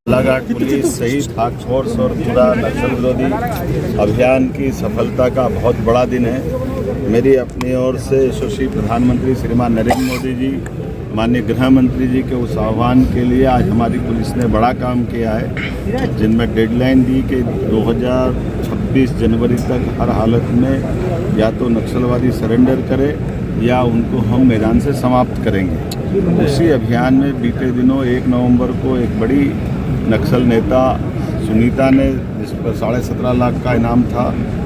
Balaghat police शहीद हाक force और पूरा नक्सल विरोधी अभियान की सफलता का बहुत बड़ा दिन है। मेरी अपनी ओर से यशस्वी प्रधानमंत्री श्रीमान नरेंद्र मोदी जी, माननीय गृह मंत्री जी के उस आह्वान के लिए आज हमारी पुलिस ने बड़ा काम किया है, जिनमें डेडलाइन दी कि 2026 जनवरी तक हर हालत में या तो नक्सलवादी सरेंडर करे या उनको हम मैदान से समाप्त करेंगे। उसी अभियान में बीते दिनों 1 नवंबर को एक बड़ी नक्सल नेता सुनीता ने, जिस पर 17.5 लाख का इनाम था,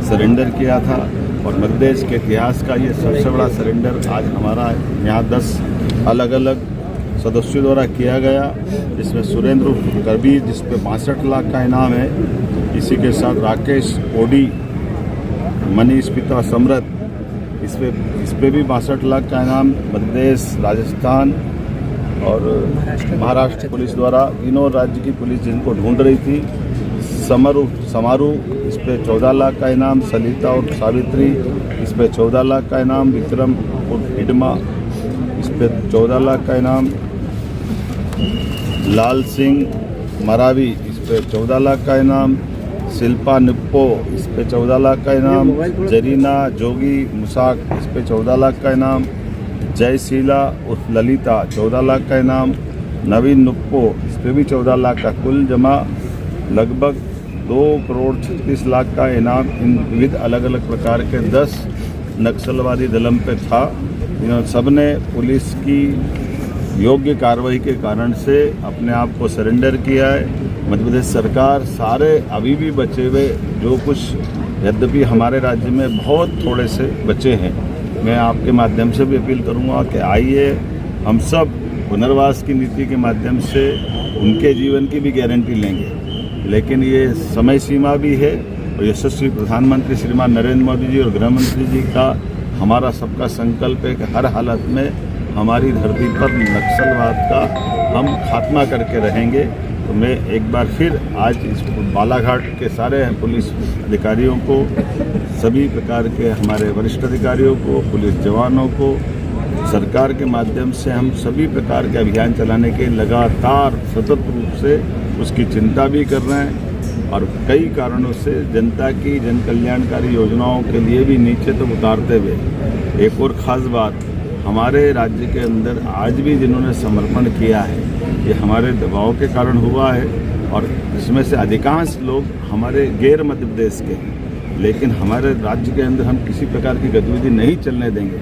सरेंडर किया था और मध्य प्रदेश के इतिहास का ये सबसे बड़ा सरेंडर आज हमारा यहाँ 10 अलग अलग सदस्यों द्वारा किया गया, जिसमें सुरेंद्र कबीर जिस पे 62 लाख का इनाम है, इसी के साथ राकेश ओडी, मनीष पिता समृत, इस पे भी 62 लाख का इनाम मध्य प्रदेश, राजस्थान और महाराष्ट्र पुलिस द्वारा, तीनों राज्य की पुलिस जिनको ढूंढ रही थी। समारोह इस पे 14 लाख का इनाम, सलिता और सावित्री इस पे 14 लाख का इनाम, विक्रम और हिडमा इस पे 14 लाख का इनाम, लाल सिंह मरावी इस पे 14 लाख का इनाम, शिल्पा निप्पो इस पे 14 लाख का इनाम, जरीना जोगी मुसाक इस पे 14 लाख का इनाम, जयशीला उर्फ ललिता 14 लाख का इनाम, नवीन नुप्पो इस पे भी 14 लाख का, कुल जमा लगभग 2 करोड़ 36 लाख का इनाम इन विविध अलग अलग प्रकार के 10 नक्सलवादी दलम पे था। इन्होंने सबने पुलिस की योग्य कार्रवाई के कारण से अपने आप को सरेंडर किया है। मध्य प्रदेश सरकार सारे अभी भी बचे हुए जो कुछ, यद्यपि हमारे राज्य में बहुत थोड़े से बचे हैं, मैं आपके माध्यम से भी अपील करूंगा कि आइए हम सब पुनर्वास की नीति के माध्यम से उनके जीवन की भी गारंटी लेंगे, लेकिन ये समय सीमा भी है और यशस्वी प्रधानमंत्री श्रीमान नरेंद्र मोदी जी और गृह मंत्री जी का हमारा सबका संकल्प है कि हर हालत में हमारी धरती पर नक्सलवाद का हम खात्मा करके रहेंगे। तो मैं एक बार फिर आज इस बालाघाट के सारे पुलिस अधिकारियों को, सभी प्रकार के हमारे वरिष्ठ अधिकारियों को, पुलिस जवानों को, सरकार के माध्यम से हम सभी प्रकार के अभियान चलाने के लगातार सतत रूप से उसकी चिंता भी कर रहे हैं और कई कारणों से जनता की जन कल्याणकारी योजनाओं के लिए भी नीचे तो उतारते हुए। एक और ख़ास बात, हमारे राज्य के अंदर आज भी जिन्होंने समर्पण किया है, ये हमारे दबाव के कारण हुआ है और इसमें से अधिकांश लोग हमारे गैर मध्य प्रदेश के हैं, लेकिन हमारे राज्य के अंदर हम किसी प्रकार की गतिविधि नहीं चलने देंगे,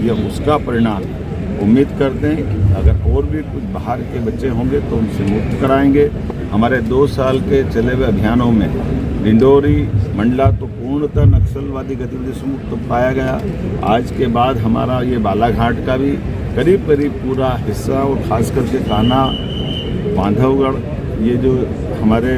यह उसका परिणाम है। उम्मीद करते हैं अगर और भी कुछ बाहर के बच्चे होंगे तो उनसे मुक्त कराएंगे। हमारे 2 साल के चले हुए अभियानों में डिंडोरी मंडला तो पूर्णतः नक्सलवादी गतिविधि से मुक्त पाया गया। आज के बाद हमारा ये बालाघाट का भी करीब करीब पूरा हिस्सा और खास करके कान्हा, बांधवगढ़, ये जो हमारे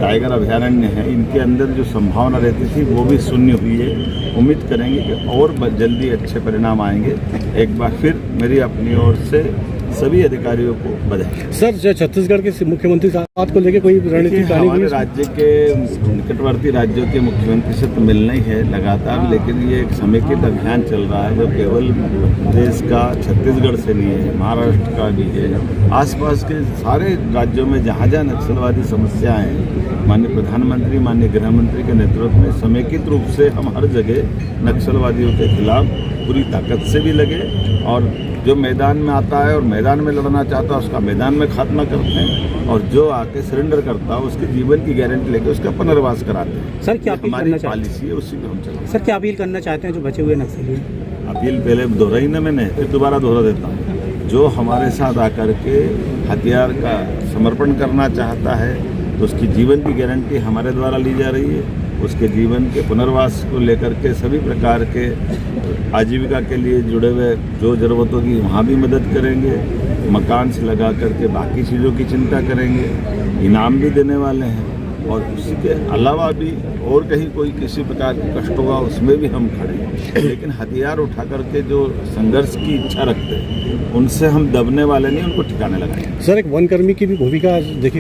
टाइगर अभयारण्य है, इनके अंदर जो संभावना रहती थी वो भी शून्य हुई है। उम्मीद करेंगे कि और जल्दी अच्छे परिणाम आएंगे। एक बार फिर मेरी अपनी ओर से सभी अधिकारियों को बधाई। सर, जो छत्तीसगढ़ के मुख्यमंत्री साहब को लेकर कोई रणनीति? हमारे राज्य के निकटवर्ती राज्यों के मुख्यमंत्री से तो मिलना ही है लगातार, लेकिन ये एक समेकित अभियान चल रहा है जो केवल देश का छत्तीसगढ़ से नहीं है, महाराष्ट्र का भी है, आसपास के सारे राज्यों में जहाँ जहाँ नक्सलवादी समस्याएं हैं, माननीय प्रधानमंत्री, माननीय गृह मंत्री के नेतृत्व में समेकित रूप से हम हर जगह नक्सलवादियों के खिलाफ पूरी ताकत से भी लगे और जो मैदान में आता है और मैदान में लड़ना चाहता है उसका मैदान में खात्मा करते हैं और जो आके सरेंडर करता है उसके जीवन की गारंटी लेके उसका पुनर्वास कराते हैं। सर, क्या हमारी पॉलिसी है, उसी पे हम चलते हैं। सर, क्या अपील करना चाहते हैं जो बचे हुए नक्सली? अपील पहले दोहराई ना मैंने, फिर दोबारा दोहरा देता हूँ। जो हमारे साथ आकर के हथियार का समर्पण करना चाहता है तो उसकी जीवन की गारंटी हमारे द्वारा ली जा रही है। उसके जीवन के पुनर्वास को लेकर के सभी प्रकार के आजीविका के लिए जुड़े हुए जो ज़रूरत होगी वहाँ भी मदद करेंगे, मकान से लगा करके बाकी चीज़ों की चिंता करेंगे, इनाम भी देने वाले हैं और उसी के अलावा भी और कहीं कोई किसी प्रकार की कष्ट होगा उसमें भी हम खड़े हैं। लेकिन हथियार उठा करके जो संघर्ष की इच्छा रखते हैं उनसे हम दबने वाले नहीं, उनको ठिकाने लगाएंगे। सर, एक वनकर्मी की भी भूमिका देखिए।